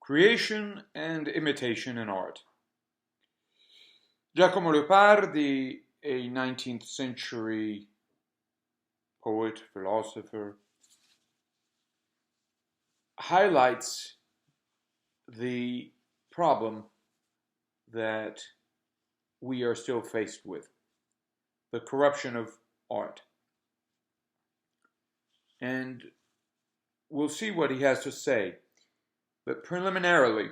Creation and imitation in art. Giacomo Leopardi, a 19th century poet, philosopher, highlights the problem that we are still faced with, the corruption of art. And we'll see what he has to say. But preliminarily,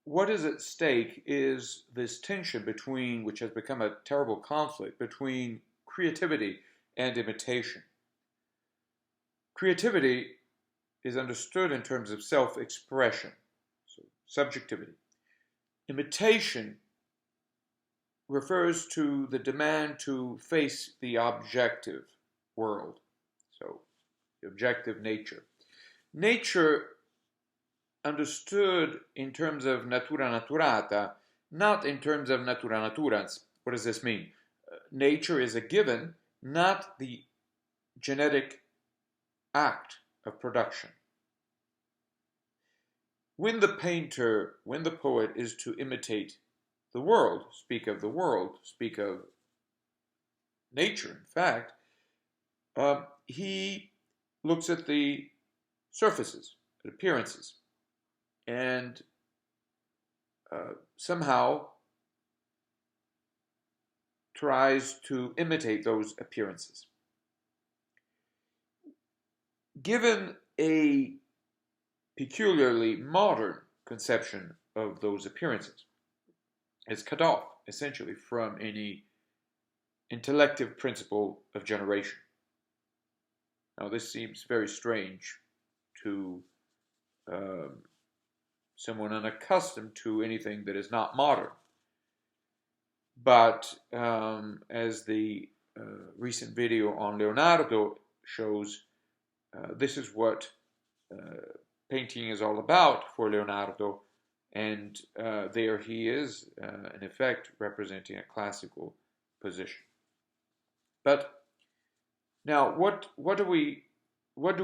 what is at stake is this tension between, which has become a terrible conflict, between creativity and imitation. Creativity is understood in terms of self-expression, so subjectivity. Imitation refers to the demand to face the objective world, so the objective nature. Nature understood in terms of natura naturata, not in terms of natura naturans. What does this mean? Nature is a given, not the genetic act of production. When the painter, when the poet is to imitate the world, speak of nature, in fact, he looks at the surfaces, at appearances, and somehow tries to imitate those appearances. Given a peculiarly modern conception of those appearances, it's cut off, essentially, from any intellective principle of generation. Now, this seems very strange to someone unaccustomed to anything that is not modern. But as the recent video on Leonardo shows, this is what painting is all about for Leonardo, and there he is, in effect, representing a classical position. But now, what do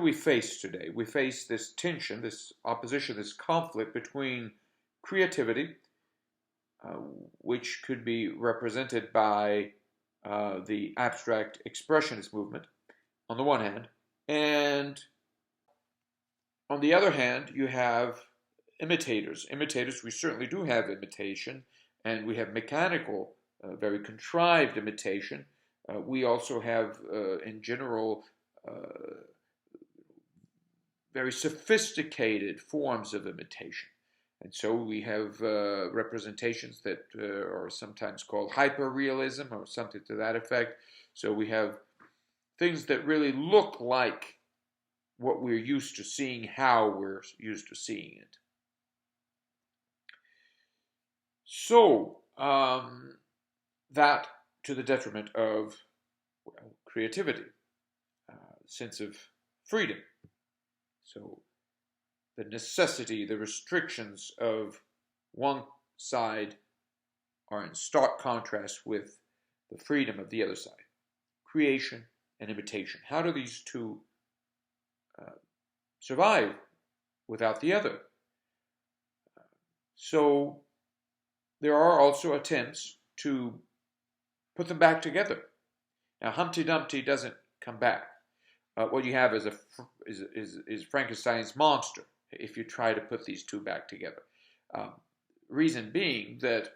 we face today? We face this tension, this opposition, this conflict between creativity, which could be represented by the abstract expressionist movement, on the one hand, and on the other hand, you have imitators. Imitators, we certainly do have imitation, and we have mechanical, very contrived imitation. We also have, in general, very sophisticated forms of imitation. And so we have representations that are sometimes called hyperrealism or something to that effect. So we have things that really look like what we're used to seeing, how we're used to seeing it. So that to the detriment of creativity, sense of freedom. So the necessity, the restrictions of one side are in stark contrast with the freedom of the other side. Creation and imitation. How do these two survive without the other? So there are also attempts to put them back together. Now Humpty Dumpty doesn't come back. What you have is Frankenstein's monster if you try to put these two back together. Reason being that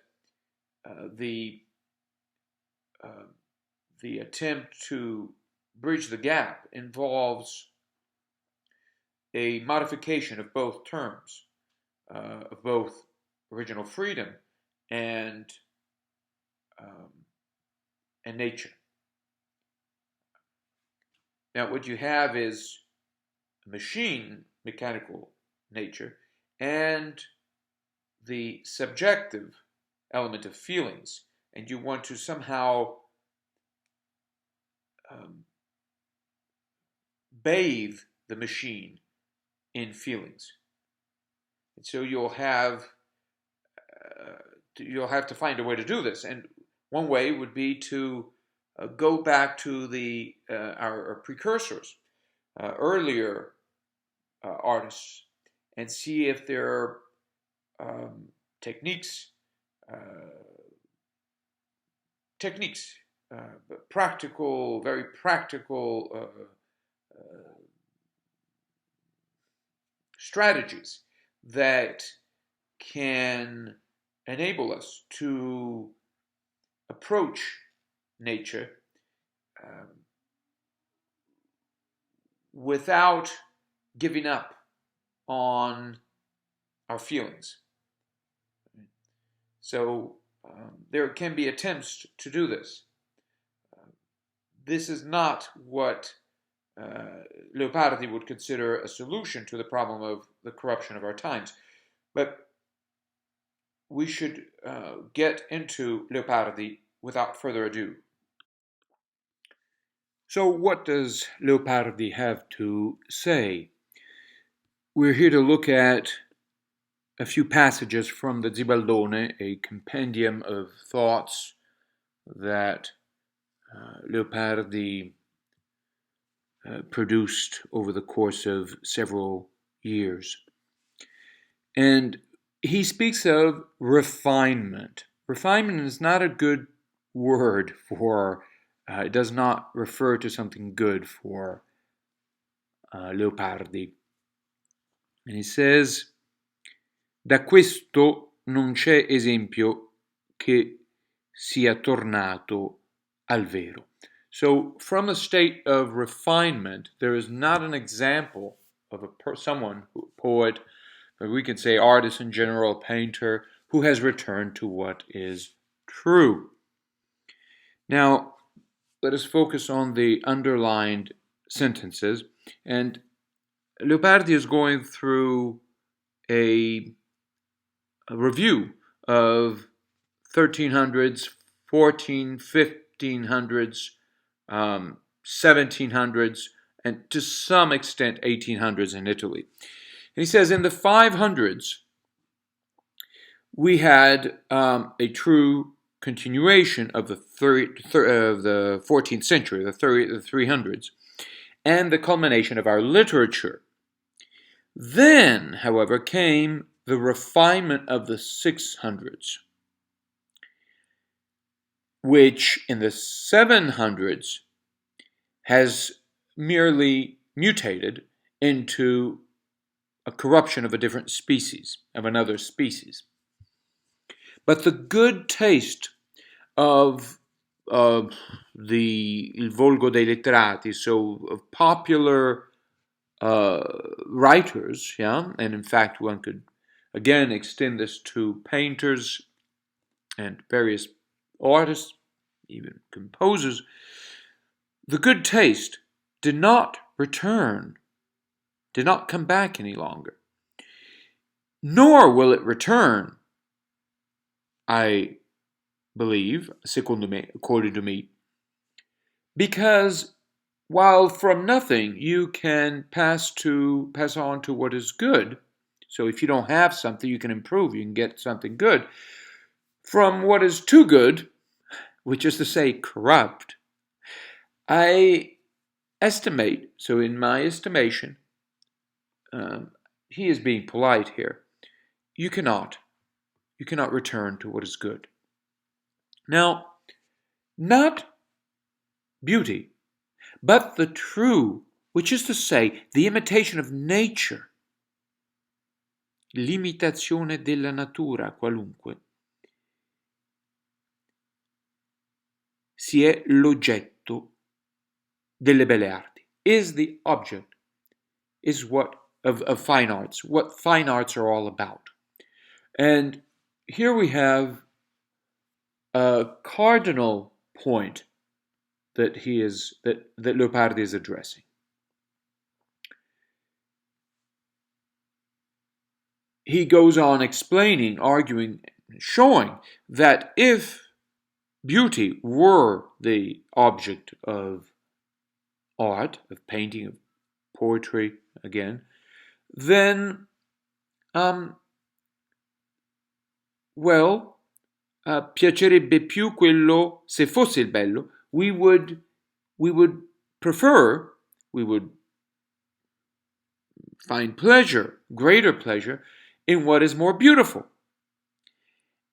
the attempt to bridge the gap involves a modification of both terms, of both original freedom and nature. Now, what you have is a machine, mechanical nature, and the subjective element of feelings, and you want to somehow bathe the machine in feelings. And so you'll have to find a way to do this, and one way would be to go back to our precursors, earlier artists, and see if there are techniques, practical, very practical strategies that can enable us to approach nature without giving up on our feelings. So there can be attempts to do this. This is not what Leopardi would consider a solution to the problem of the corruption of our times. But we should get into Leopardi without further ado. So what does Leopardi have to say? We're here to look at a few passages from the Zibaldone, a compendium of thoughts that Leopardi produced over the course of several years. And he speaks of refinement. Refinement is not a good word for, it does not refer to something good for Leopardi. And he says, da questo non c'è esempio che sia tornato al vero. So from a state of refinement, there is not an example of someone, a poet, but we could say artist in general, painter, who has returned to what is true. Now, let us focus on the underlined sentences. And Leopardi is going through a review of 1300s, 1500s, 1700s, and to some extent 1800s in Italy. And he says in the 500s, we had a true continuation of the 14th century, the 300s, and the culmination of our literature. Then, however, came the refinement of the 600s, which in the 700s has merely mutated into a corruption of a different species, of another species. But the good taste of the Il Volgo dei Letterati, so of popular writers, yeah, and in fact one could again extend this to painters and various artists, even composers. The good taste did not return, did not come back any longer. Nor will it return, I believe, secondo me, according to me, because while from nothing you can pass on to what is good, so if you don't have something, you can improve, you can get something good. From what is too good, which is to say corrupt, I estimate, so in my estimation, he is being polite here, you cannot return to what is good. Now, not beauty, but the true, which is to say, the imitation of nature, l'imitazione della natura qualunque, si è l'oggetto delle belle arti, is the object, is what of fine arts, what fine arts are all about. And here we have a cardinal point that Leopardi is addressing. He goes on explaining, arguing, showing that if beauty were the object of art, of painting, of poetry, again, then, piacerebbe più quello, se fosse il bello, we would prefer, we would find pleasure, greater pleasure, in what is more beautiful.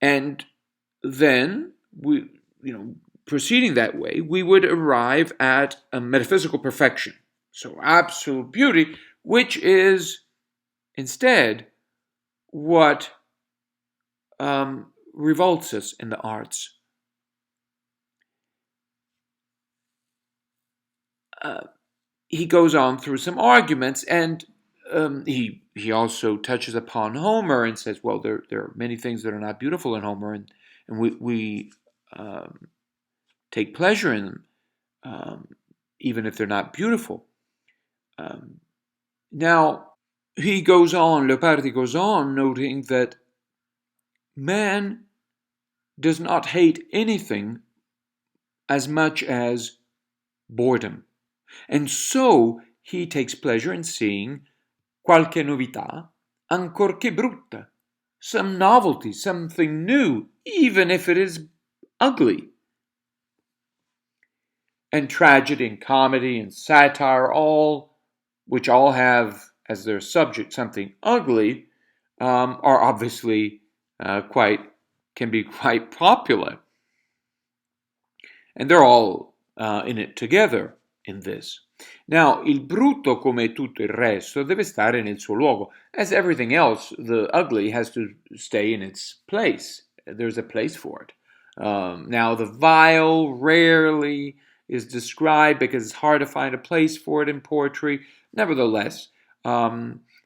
And then, proceeding that way, we would arrive at a metaphysical perfection. So absolute beauty, which is instead what revolts us in the arts. He goes on through some arguments, and he also touches upon Homer and says, well, there are many things that are not beautiful in Homer, and we take pleasure in them, even if they're not beautiful. Now, Leopardi goes on, noting that man does not hate anything as much as boredom. And so he takes pleasure in seeing qualche novità, ancorché brutta, some novelty, something new, even if it is ugly. And tragedy and comedy and satire, which all have as their subject something ugly, are obviously can be quite popular. And they're all in it together in this. Now, il brutto, come tutto il resto, deve stare nel suo luogo. As everything else, the ugly has to stay in its place. There's a place for it. Now, the vile rarely is described because it's hard to find a place for it in poetry. Nevertheless,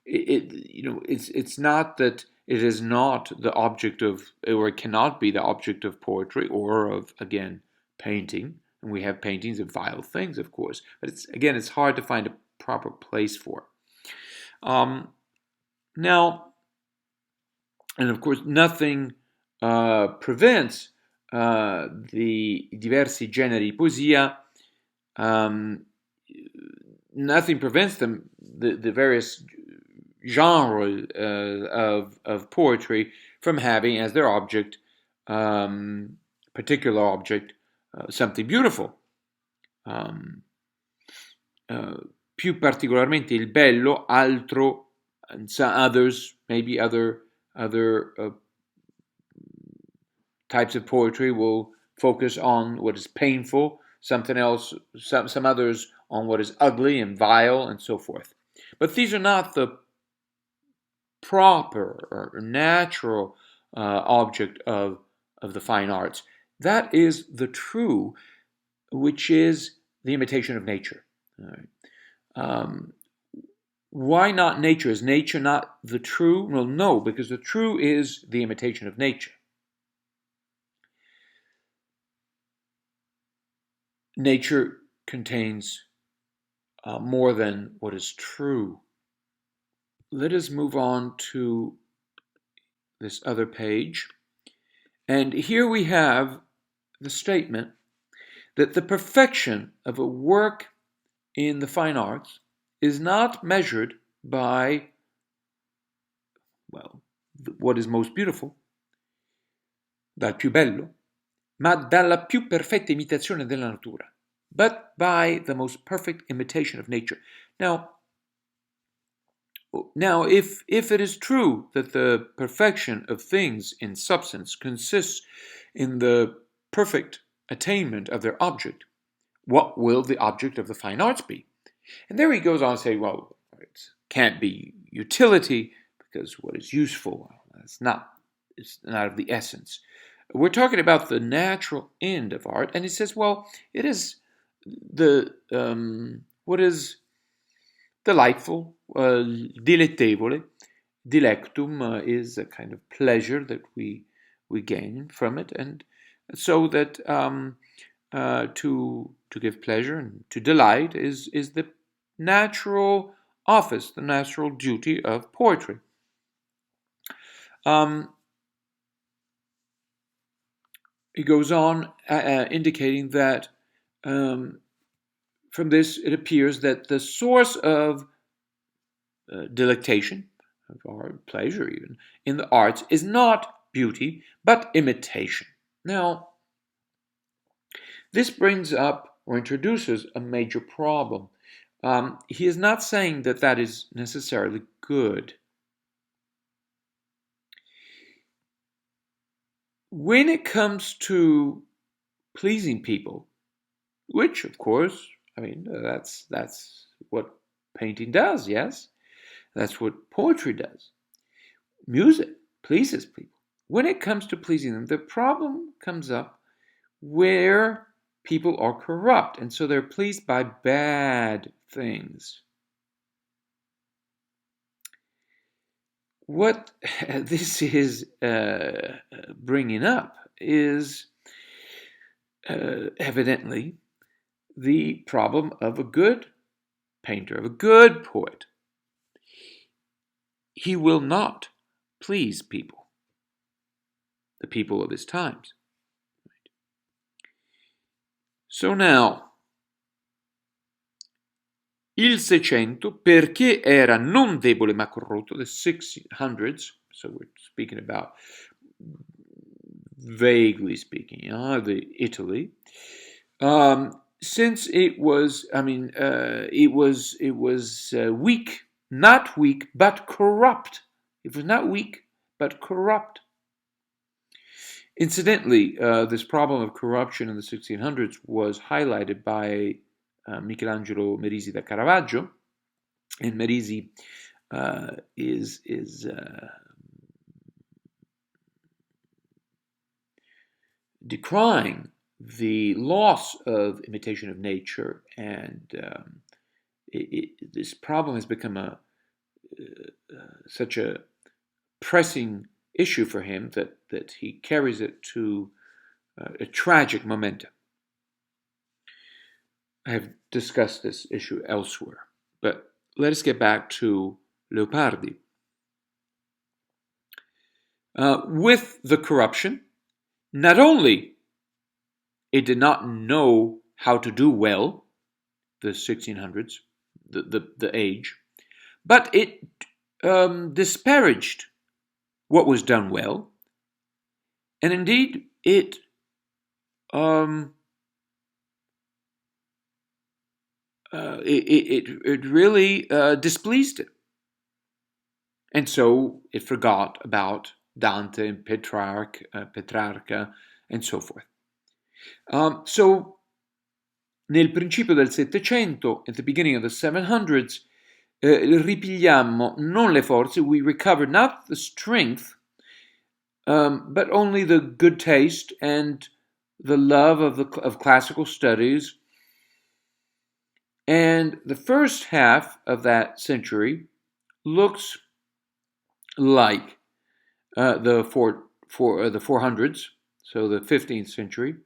it's not that it is not the object of, or it cannot be the object of poetry or of, again, painting. And we have paintings of vile things, of course. But it's hard to find a proper place for it. Now, and of course, nothing prevents the diversi generi di poesia, nothing prevents them, the various genres of poetry, from having as their object, particular object, something beautiful. Più particolarmente il bello, altro, and some others, maybe other types of poetry will focus on what is painful, something else, some others on what is ugly and vile, and so forth. But these are not the proper or natural object of the fine arts. That is the true, which is the imitation of nature. Why not nature? Is nature not the true? Well, no, because the true is the imitation of nature. Nature contains more than what is true. Let us move on to this other page. And here we have the statement that the perfection of a work in the fine arts is not measured by, well, what is most beautiful, dal più bello, ma dalla più perfetta imitazione della natura, but by the most perfect imitation of nature. Now, if it is true that the perfection of things in substance consists in the perfect attainment of their object, what will the object of the fine arts be? And there he goes on to say, well, it can't be utility, because what is useful, it's not of the essence. We're talking about the natural end of art, and he says, well, it is what is delightful, dilettevole. Dilectum is a kind of pleasure that we gain from it, and so that to give pleasure and to delight is the natural office, the natural duty of poetry. He goes on indicating that from this it appears that the source of delectation, or pleasure even, in the arts is not beauty, but imitation. Now, this brings up or introduces a major problem. he is not saying that that is necessarily good. When it comes to pleasing people, which, of course, I mean, that's what painting does, yes? That's what poetry does. Music pleases people. When it comes to pleasing them, the problem comes up where people are corrupt, and so they're pleased by bad things. What this is bringing up is evidently the problem of a good painter, of a good poet. He will not please people, the people of his times. So now, il Seicento, perché era non debole ma corrotto, the 600s, so we're speaking about, vaguely speaking, the Italy, since it was, it was weak, not weak, but corrupt. It was not weak, but corrupt. Incidentally, this problem of corruption in the 1600s was highlighted by Michelangelo Merisi da Caravaggio, and Merisi is decrying the loss of imitation of nature, and this problem has become such a pressing issue for him that he carries it to a tragic momentum. I have discussed this issue elsewhere, but let us get back to Leopardi. With the corruption, not only it did not know how to do well, the 1600s, the age, but it disparaged what was done well, and indeed it really displeased it, and so it forgot about Dante and Petrarca and so forth. So nel principio del Settecento, at the beginning of the 700s, ripigliammo non le forze, we recovered not the strength, but only the good taste and the love of classical studies. And the first half of that century looks like the 400s, so the 15th century.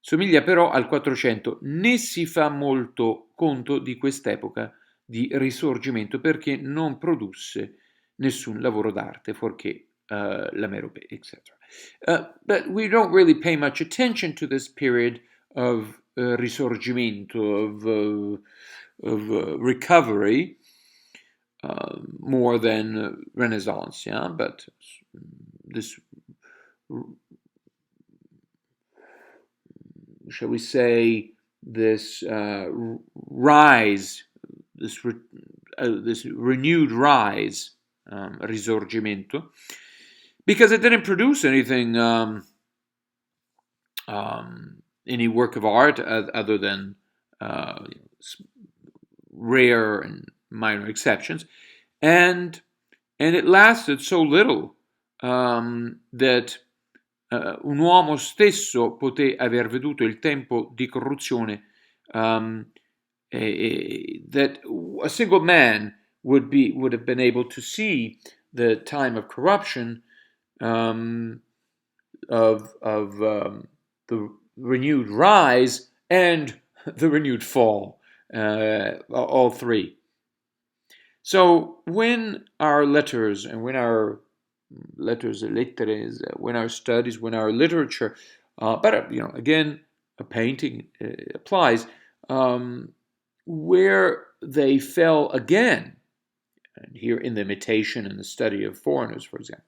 Somiglia però al 400, né si fa molto conto di quest'epoca di risorgimento perché non produsse nessun lavoro d'arte, fuorché la Merope, etc. But we don't really pay much attention to this period of risorgimento, of recovery, more than Renaissance, yeah? But this, shall we say, this rise, this renewed rise, risorgimento, because it didn't produce anything, any work of art other than rare and minor exceptions, and it lasted so little that un uomo stesso poté aver veduto il tempo di corruzione, that a single man would have been able to see the time of corruption, of the renewed rise and the renewed fall, all three. So when our letters and when our letteres, when our studies, when our literature, but again, a painting applies, where they fell again, and here in the imitation and the study of foreigners, for example,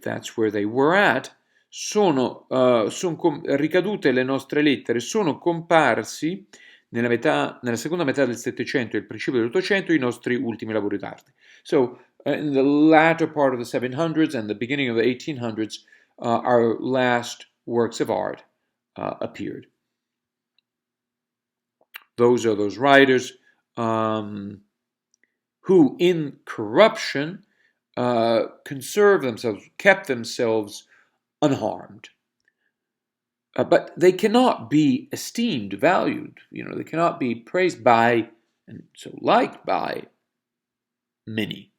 that's where they were at. ricadute le nostre lettere, sono comparsi nella seconda metà del Settecento e il principio dell'Ottocento i nostri ultimi lavori d'arte. So, in the latter part of the 700s and the beginning of the 1800s, our last works of art appeared. Those are those writers who, in corruption, conserved themselves, kept themselves unharmed. But they cannot be esteemed, valued. They cannot be praised by and so liked by many.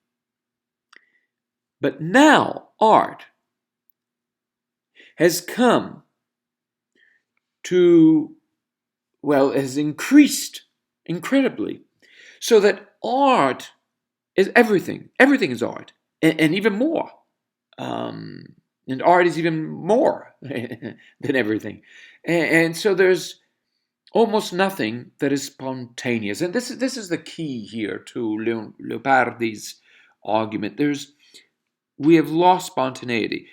But now art has come to, has increased incredibly, so that art is everything. Everything is art, and even more. And art is even more than everything. And so there's almost nothing that is spontaneous. And this is the key here to Leopardi's argument. We have lost spontaneity.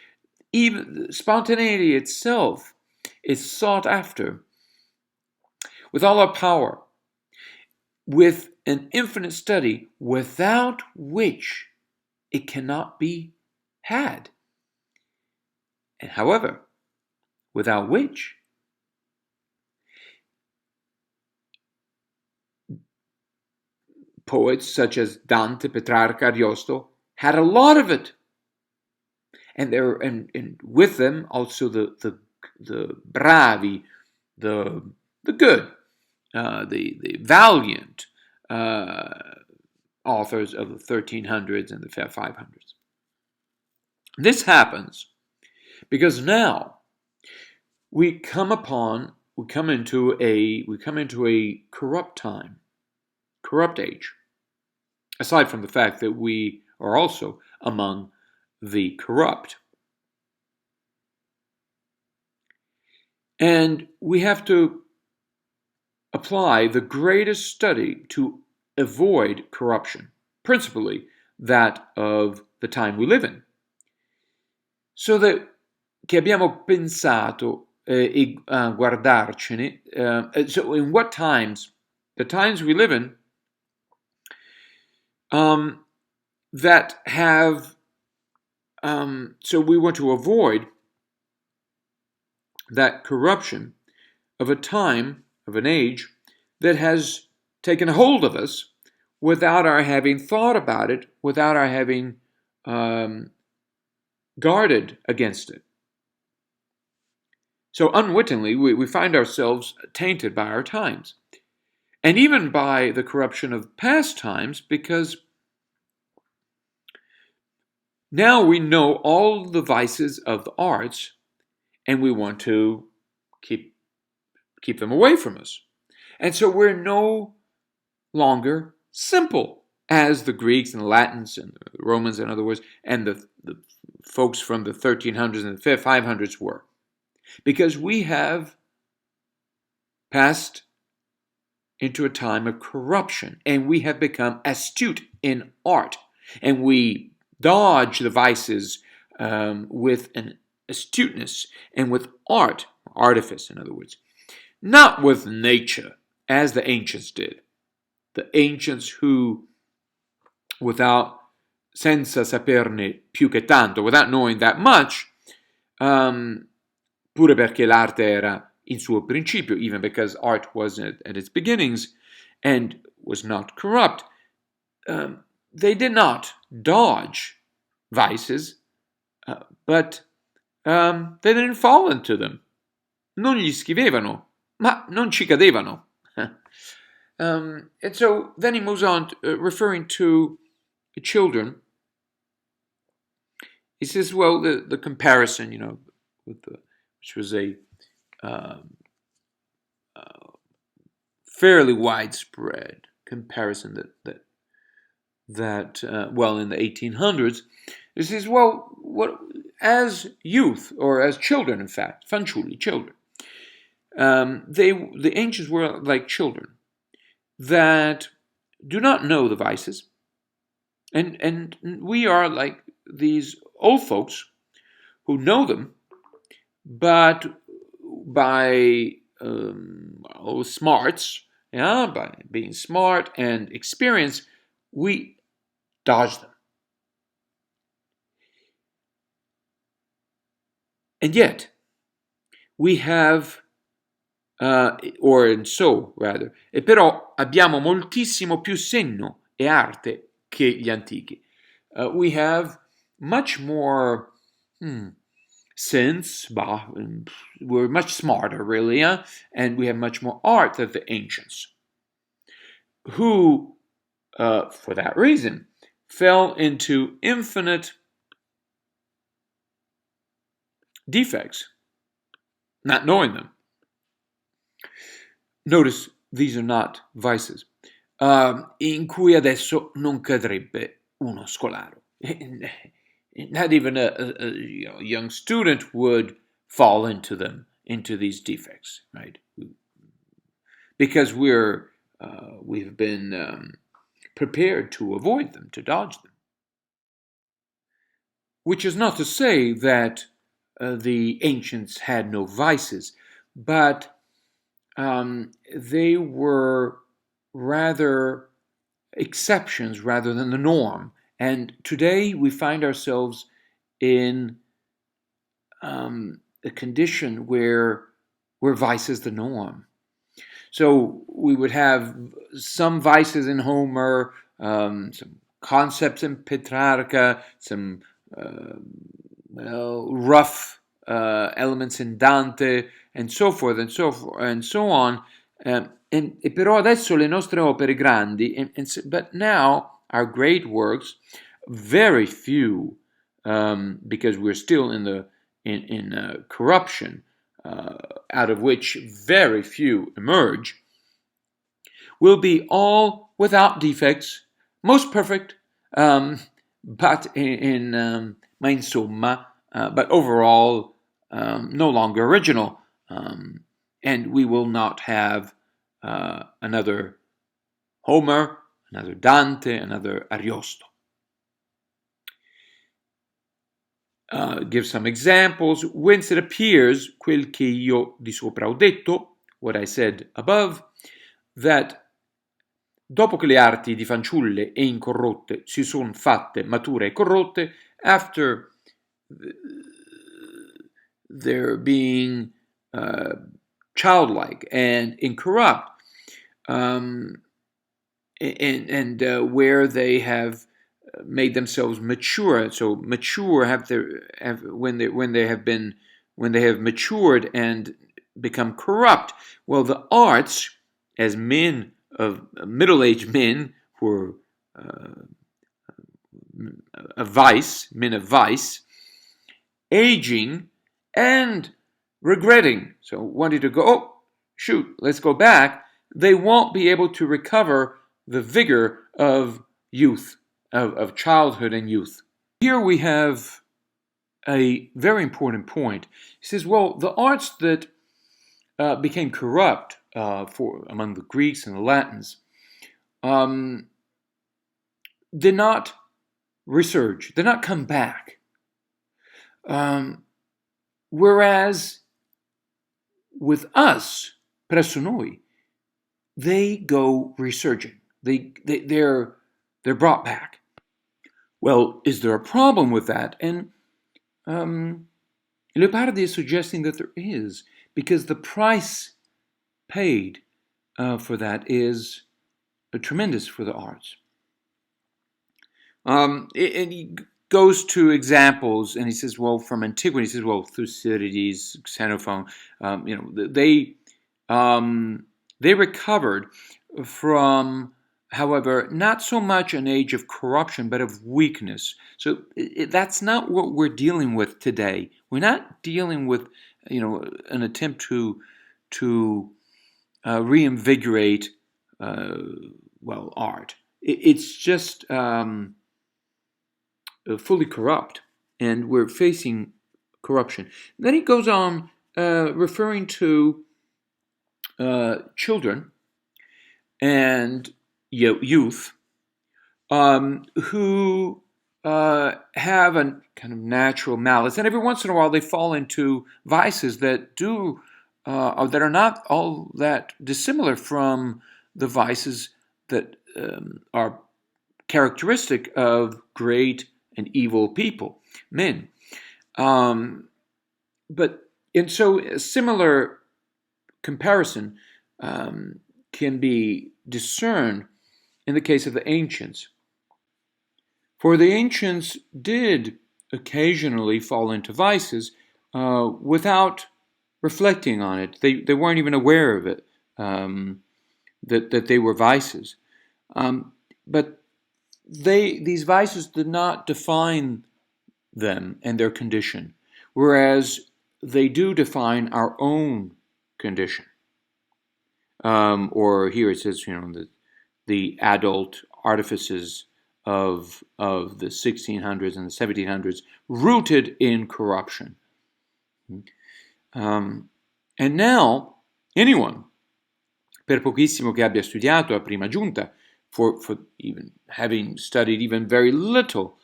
Even spontaneity itself is sought after with all our power, with an infinite study, without which it cannot be had. And however, without which poets such as Dante, Petrarca, Ariosto had a lot of it, and with them also the bravi, the good, the valiant authors of the 1300s and the 500s. This happens because now we come into a corrupt time, corrupt age. Aside from the fact that we are also among the corrupt. And we have to apply the greatest study to avoid corruption, principally that of the time we live in. So that che abbiamo pensato e guardarcene, so in what times, the times we live in, that have, so we want to avoid that corruption of a time, of an age, that has taken hold of us without our having thought about it, without our having guarded against it. So unwittingly, we find ourselves tainted by our times, and even by the corruption of past times, because now we know all the vices of the arts, and we want to keep them away from us. And so we're no longer simple as the Greeks and the Latins and the Romans, in other words, and the folks from the 1300s and the 500s were. Because we have passed into a time of corruption, and we have become astute in art, and we dodge the vices with an astuteness and with artifice, in other words, not with nature, as the ancients did. The ancients who, senza saperne più che tanto, without knowing that much, pure perché l'arte era in suo principio, even because art was at its beginnings and was not corrupt, they did not dodge vices, but they didn't fall into them. Non gli scrivevano, ma non ci cadevano. And so then he moves on, referring to children. He says, well, the comparison, which was a fairly widespread comparison that in the 1800s, he says, well, as youth, or as children, in fact, fanciulli, children, the ancients were like children that do not know the vices, and we are like these old folks who know them, but by smarts, yeah, by being smart and experienced, we dodge them. And yet, we have, or and so rather, e però abbiamo moltissimo più senno e arte che gli antichi. We have much more sense, we're much smarter, really, and we have much more art than the ancients, who, for that reason, fell into infinite defects, not knowing them. Notice these are not vices, in cui adesso non cadrebbe uno scolaro. Not even a young student would fall into them, into these defects, right? Because we've been prepared to avoid them, to dodge them. Which is not to say that the ancients had no vices, but they were rather exceptions rather than the norm. And today we find ourselves in a condition where vice is the norm. So we would have some vices in Homer, some concepts in Petrarca, some rough elements in Dante, and so forth, and so on. E però adesso le nostre opere grandi, but now our great works, very few, because we're still in corruption, out of which very few emerge, will be all without defects, most perfect, but ma insomma, but overall no longer original, and we will not have another Homer, another Dante, another Ariosto. Give some examples. Whence it appears, quel che io di sopra ho detto, what I said above, that dopo che le arti di fanciulle e incorrotte si sono fatte mature e corrotte, after their being childlike and incorrupt, and where they have made themselves mature. So mature when they have matured and become corrupt. Well, the arts, as men of middle-aged men who are men of vice, aging and regretting. So wanting to go, oh, shoot, let's go back. They won't be able to recover the vigor of youth, of childhood and youth. Here we have a very important point. He says, well, the arts that became corrupt among the Greeks and the Latins did not resurge, did not come back. Whereas with us, presso noi, they go resurging. They're brought back. Well, is there a problem with that? And Leopardi is suggesting that there is, because the price paid for that is tremendous for the arts. And he goes to examples, and he says, well, from antiquity, he says, well, Thucydides, Xenophon, they recovered from, however, not so much an age of corruption, but of weakness. So that's not what we're dealing with today. We're not dealing with, an attempt to reinvigorate, art. It's just fully corrupt, and we're facing corruption. Then he goes on referring to children and youth who have a kind of natural malice, and every once in a while they fall into vices that that are not all that dissimilar from the vices that are characteristic of great and evil people, men. And so a similar comparison can be discerned in the case of the ancients. For the ancients did occasionally fall into vices without reflecting on it. They weren't even aware of it, that they were vices. But these vices did not define them and their condition, whereas they do define our own condition. Or here it says, the adult artifices of the 1600s and the 1700s, rooted in corruption. And now, anyone, per pochissimo che abbia studiato a prima giunta, for even having studied even very little,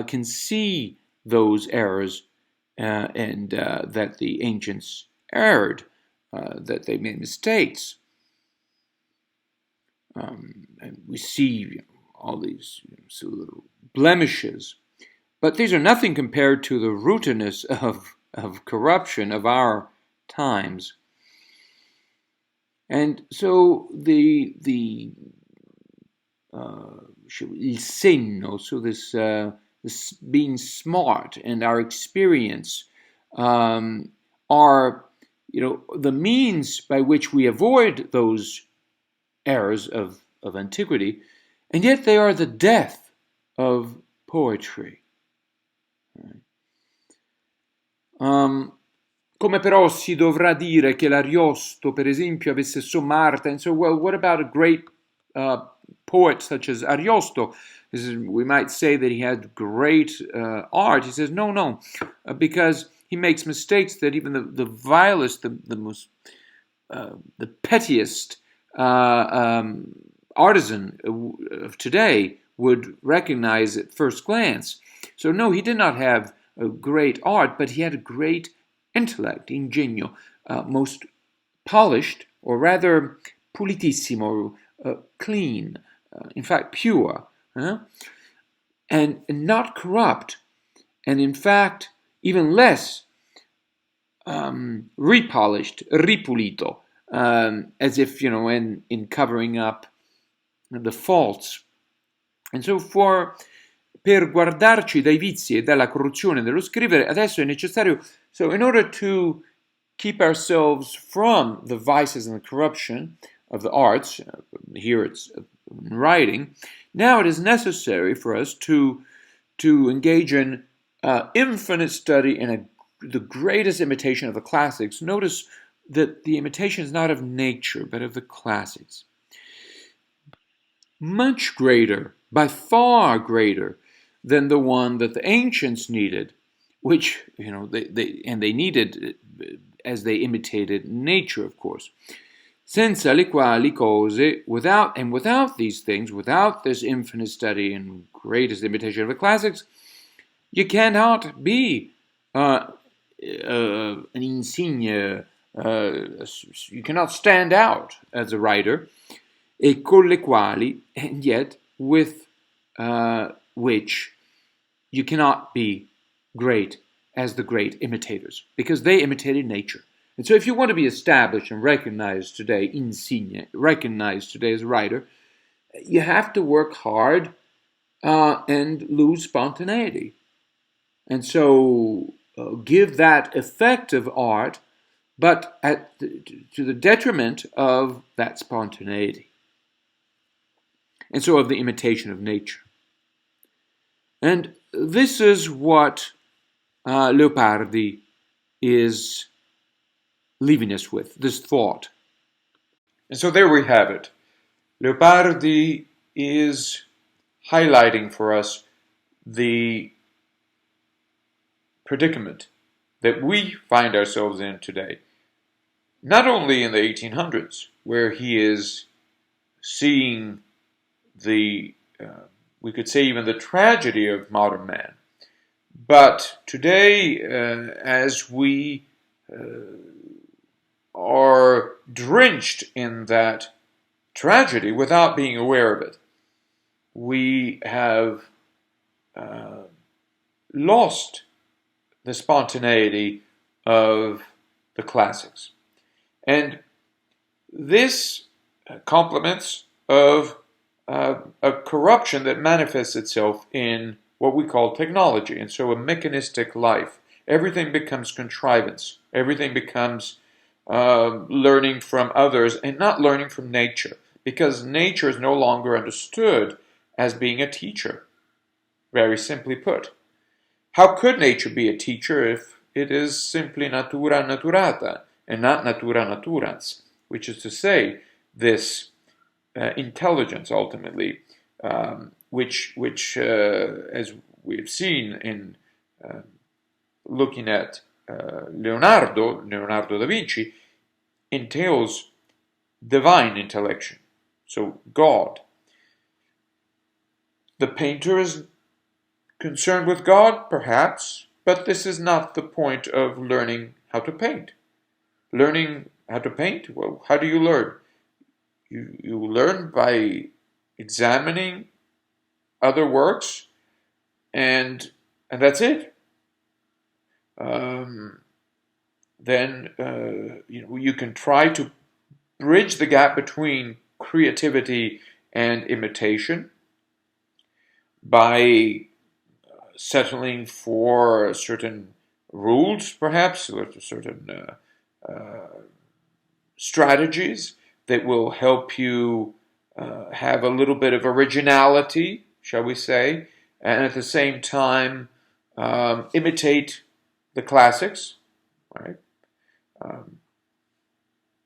can see those errors and that the ancients erred, that they made mistakes. And we see all these little blemishes, but these are nothing compared to the rootedness of corruption of our times. And so il senno, so this being smart and our experience are the means by which we avoid those errors of antiquity, and yet they are the death of poetry. Come però si dovrà dire che l'Ariosto, per esempio, avesse sommarta, and so, well, what about a great poet such as Ariosto? We might say that he had great art. He says, no, because he makes mistakes that even the vilest, the most, the pettiest artisan of today would recognize at first glance. So no, he did not have a great art, but he had a great intellect, ingegno, most polished, or rather pulitissimo, clean, in fact pure, and not corrupt, and in fact even less repolished, ripulito, as if, in covering up the faults. And so per guardarci dai vizi e dalla corruzione dello scrivere, adesso è necessario, so in order to keep ourselves from the vices and the corruption of the arts, here it's writing, now it is necessary for us to engage in infinite study and the greatest imitation of the classics. Notice that the imitation is not of nature, but of the classics. Much greater, by far greater, than the one that the ancients needed, which, they needed as they imitated nature, of course. Senza le quali cose, without these things, without this infinite study and greatest imitation of the classics, you cannot be an insigne, you cannot stand out as a writer, e con le quali, and yet with which you cannot be great as the great imitators, because they imitated nature. And so if you want to be established and recognized today, insigne, recognized today as a writer, you have to work hard and lose spontaneity. And so give that effect of art, but to the detriment of that spontaneity. And so of the imitation of nature. And this is what Leopardi is leaving us with, this thought. And so there we have it. Leopardi is highlighting for us the predicament that we find ourselves in today. Not only in the 1800s, where he is seeing the we could say even the tragedy of modern man. But today, as we are drenched in that tragedy without being aware of it, we have lost the spontaneity of the classics. And this complements of a corruption that manifests itself in what we call technology. And so a mechanistic life. Everything becomes contrivance. Everything becomes learning from others and not learning from nature. Because nature is no longer understood as being a teacher, very simply put. How could nature be a teacher if it is simply natura naturata and not natura naturans, which is to say, this intelligence ultimately, which as we've seen in looking at Leonardo da Vinci, entails divine intellection, so God. The painter is concerned with God, perhaps, but this is not the point of learning how to paint. Learning how to paint? Well, how do you learn? You learn by examining other works, and that's it. Then you can try to bridge the gap between creativity and imitation by settling for certain rules, perhaps, or certain strategies that will help you have a little bit of originality, shall we say, and at the same time imitate the classics, right?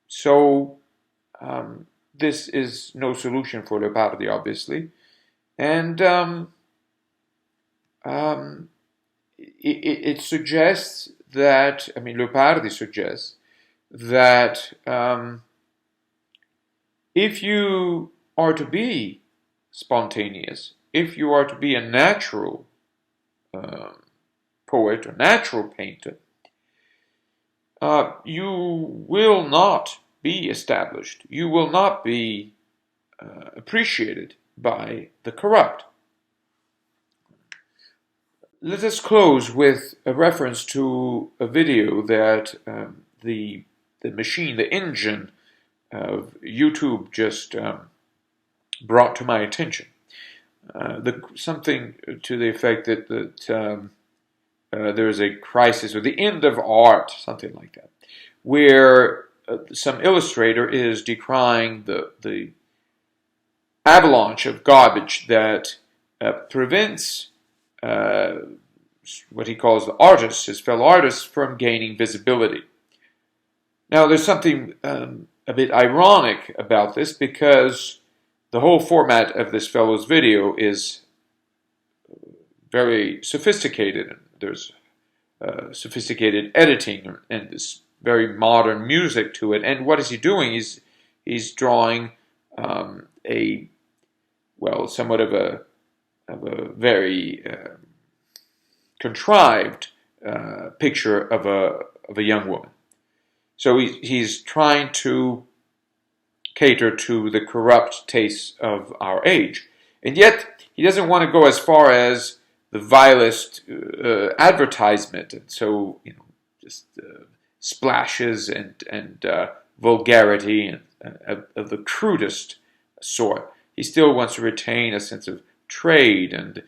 So this is no solution for Leopardi, obviously, and it suggests that, Leopardi suggests that if you are to be spontaneous, if you are to be a natural poet or natural painter, you will not be established. You will not be appreciated by the corrupt. Let us close with a reference to a video that the machine, the engine of YouTube just brought to my attention. Something to the effect that there is a crisis or the end of art, something like that, where some illustrator is decrying the avalanche of garbage that prevents what he calls the artists, his fellow artists, from gaining visibility. Now, there's something a bit ironic about this, because the whole format of this fellow's video is very sophisticated. There's sophisticated editing and this very modern music to it. And what is he doing? He's drawing somewhat of a very contrived picture of a young woman. So he's trying to cater to the corrupt tastes of our age. And yet, he doesn't want to go as far as the vilest advertisement, and so just splashes and vulgarity and of the crudest sort. He still wants to retain a sense of trade and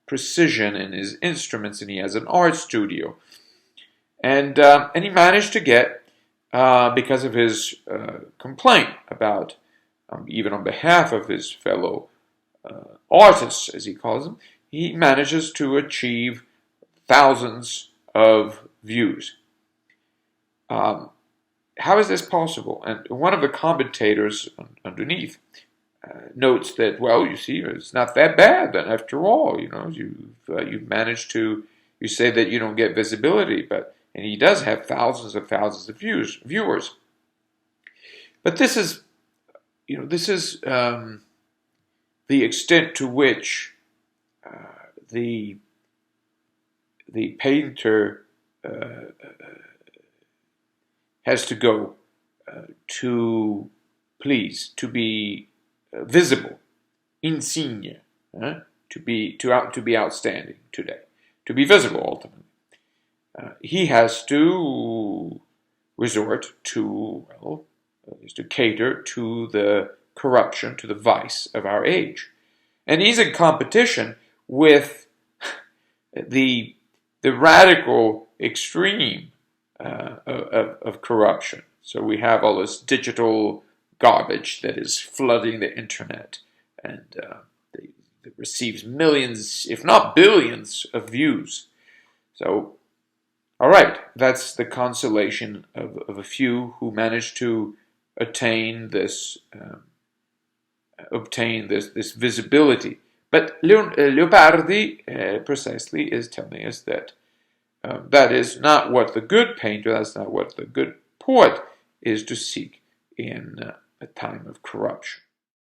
precision in his instruments, and he has an art studio. And he managed to get, because of his complaint about, even on behalf of his fellow artists, as he calls them, he manages to achieve thousands of views. How is this possible? And one of the commentators underneath notes that, well, you see, it's not that bad. And after all, you've managed to. You say that you don't get visibility, and he does have thousands of viewers. But this is the extent to which the painter has to go to please, to be visible, insigne, to be outstanding today, to be visible ultimately. He has to resort to, well, is to cater to the corruption, to the vice of our age. And he's in competition with the radical extreme of corruption. So we have all this digital garbage that is flooding the internet, and that receives millions, if not billions, of views. So, all right, that's the consolation of a few who managed to attain this visibility. But Leopardi precisely is telling us that that is not what the good painter, that's not what the good poet is to seek in a time of corruption.